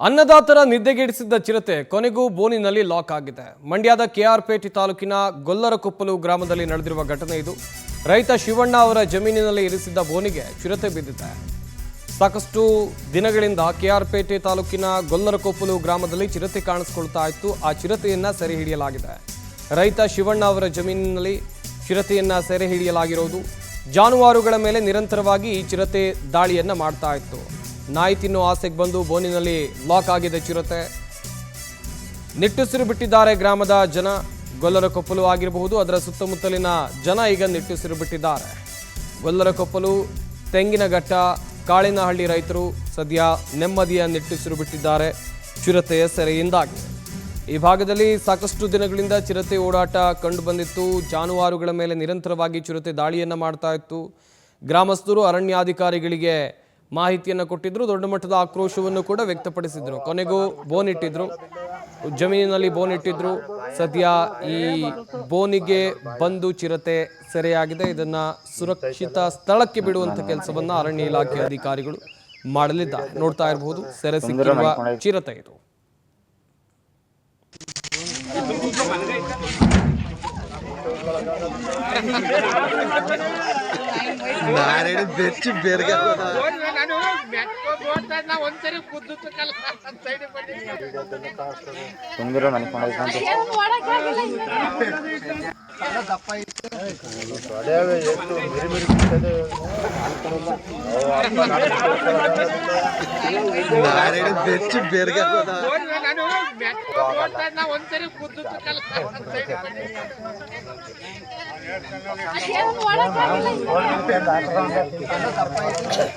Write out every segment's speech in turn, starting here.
ಅನ್ನದಾತರ ನಿದ್ದೆಗೆಡಿಸಿದ್ದ ಚಿರತೆ ಕೊನೆಗೂ ಬೋನಿನಲ್ಲಿ ಲಾಕ್ ಆಗಿದೆ. ಮಂಡ್ಯದ ಕೆಆರ್ಪೇಟೆ ತಾಲೂಕಿನ ಗೊಲ್ಲರಕೊಪ್ಪಲು ಗ್ರಾಮದಲ್ಲಿ ನಡೆದಿರುವ ಘಟನೆ ಇದು. ರೈತ ಶಿವಣ್ಣ ಅವರ ಜಮೀನಿನಲ್ಲಿ ಇರಿಸಿದ್ದ ಬೋನಿಗೆ ಚಿರತೆ ಬಿದ್ದಿದೆ. ಸಾಕಷ್ಟು ದಿನಗಳಿಂದ ಕೆಆರ್ಪೇಟೆ ತಾಲೂಕಿನ ಗೊಲ್ಲರಕೊಪ್ಪಲು ಗ್ರಾಮದಲ್ಲಿ ಚಿರತೆ ಕಾಣಿಸಿಕೊಳ್ತಾ ಇತ್ತು. ಆ ಚಿರತೆಯನ್ನ ಸೆರೆ ಹಿಡಿಯಲಾಗಿದೆ. ರೈತ ಶಿವಣ್ಣ ಅವರ ಜಮೀನಿನಲ್ಲಿ ಚಿರತೆಯನ್ನ ಸೆರೆ ಹಿಡಿಯಲಾಗಿರೋದು. ಜಾನುವಾರುಗಳ ಮೇಲೆ ನಿರಂತರವಾಗಿ ಈ ಚಿರತೆ ದಾಳಿಯನ್ನ ಮಾಡ್ತಾ ಇತ್ತು. ನಾಯಿ ತಿನ್ನೋ ಆಸೆಗೆ ಬಂದು ಬೋನಿನಲ್ಲಿ ಲಾಕ್ ಆಗಿದೆ ಚಿರತೆ. ನಿಟ್ಟುಸಿರು ಬಿಟ್ಟಿದ್ದಾರೆ ಗ್ರಾಮದ ಜನ. ಗೊಲ್ಲರಕೊಪ್ಪಲು ಆಗಿರಬಹುದು, ಅದರ ಸುತ್ತಮುತ್ತಲಿನ ಜನ ಈಗ ನಿಟ್ಟುಸಿರು ಬಿಟ್ಟಿದ್ದಾರೆ. ಗೊಲ್ಲರಕೊಪ್ಪಲು, ತೆಂಗಿನಘಟ್ಟ, ಕಾಳಿನಹಳ್ಳಿ ರೈತರು ಸದ್ಯ ನೆಮ್ಮದಿಯ ನಿಟ್ಟುಸಿರು ಬಿಟ್ಟಿದ್ದಾರೆ ಚಿರತೆಯ ಸೆರೆಯಿಂದಾಗಿ. ಈ ಭಾಗದಲ್ಲಿ ಸಾಕಷ್ಟು ದಿನಗಳಿಂದ ಚಿರತೆ ಓಡಾಟ ಕಂಡು ಬಂದಿತ್ತು. ಜಾನುವಾರುಗಳ ಮೇಲೆ ನಿರಂತರವಾಗಿ ಚಿರತೆ ದಾಳಿಯನ್ನು ಮಾಡ್ತಾ ಇತ್ತು. ಗ್ರಾಮಸ್ಥರು ಅರಣ್ಯಾಧಿಕಾರಿಗಳಿಗೆ ಮಾಹಿತಿಯನ್ನು ಕೊಟ್ಟಿದ್ರು. ದೊಡ್ಡ ಮಟ್ಟದ ಆಕ್ರೋಶವನ್ನು ಕೂಡ ವ್ಯಕ್ತಪಡಿಸಿದ್ರು. ಕೊನೆಗೂ ಬೋನ್ ಇಟ್ಟಿದ್ರು, ಜಮೀನಿನಲ್ಲಿ ಬೋನ್ ಇಟ್ಟಿದ್ರು. ಸದ್ಯ ಈ ಬೋನಿಗೆ ಬಂದು ಚಿರತೆ ಸೆರೆಯಾಗಿದೆ. ಇದನ್ನ ಸುರಕ್ಷಿತ ಸ್ಥಳಕ್ಕೆ ಬಿಡುವಂತ ಕೆಲಸವನ್ನ ಅರಣ್ಯ ಇಲಾಖೆ ಅಧಿಕಾರಿಗಳು ಮಾಡಲಿದ್ದಾರೆ. ನೋಡ್ತಾ ಇರಬಹುದು, ಸೆರೆ ಸಿಕ್ಕಿರುವ ಚಿರತೆ ಇದು.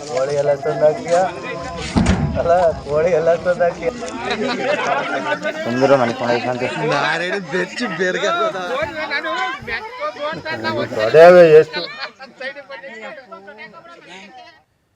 ಕೋಳಿ ಎಲ್ಲ ತಂದಾಕಿಯ ಅಲ್ಲ, ಕೋಳಿ ಎಲ್ಲ ತಂದಾಕಿಯ ಸುಂದರ ಮನಿಕೊಂಡೈತೆ ಬೆಚ್ಚಿ ಬೇರ್ಗ ಎಷ್ಟು